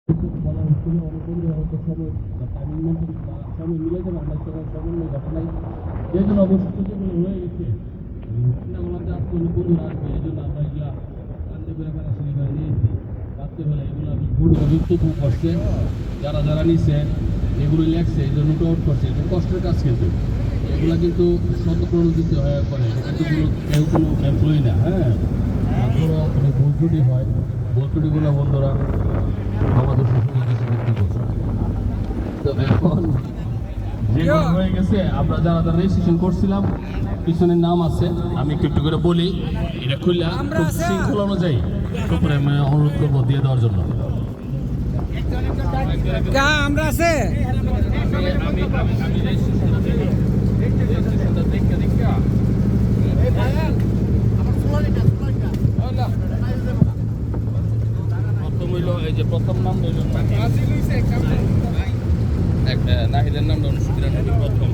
বলা হচ্ছিল অনেক বন্ধুরা হয়তো সময় বা টাইমিং মেনটেন বা সময় মিলাইতে পারে না, সেখানে সমন্বয় ঘটে নাই, এই জন্য অবশিষ্ট যেগুলো হয়ে গেছে চিন্তাগুলোতে আজকে অনেক বন্ধুরা আসবে, এই জন্য আমরা এগুলা কান্দে করে পাশাপাশি করে নিয়েছি রাত্রেবেলা। এগুলো আমি গুড অভিজ্ঞতা করছে যারা যারা নিছে, এগুলো লেখছে, এই জন্য নোট আউট করছে। এটা কষ্টের কাজ, কিন্তু এগুলা কিন্তু শতপ্রণোদিত হয়ে করে, এটা কিন্তু কেউ কোনো এমপ্লয়ি না। হ্যাঁ, তারপরও অনেক ভুল ত্রুটি হয়, ভুল ত্রুটিগুলো বন্ধুরা আমাদের সুযোগ কিছু ব্যক্তি করছে। তো এখন যেগুলো হয়ে গেছে, আমরা যারা যারা রেজিস্ট্রেশন করছিলাম, পিছনের নাম আছে, আমি একটু একটু করে বলি, এটা খুললে খুব শৃঙ্খলা অনুযায়ী তারপরে আমি অনুরোধ করবো দিয়ে দেওয়ার জন্য। আমরা আছে আমি রেজিস্ট্রেশনটা দেখে প্রথম হইল, এই যে প্রথম নাম হইল নাহিদের নামটা 1993 প্রথম।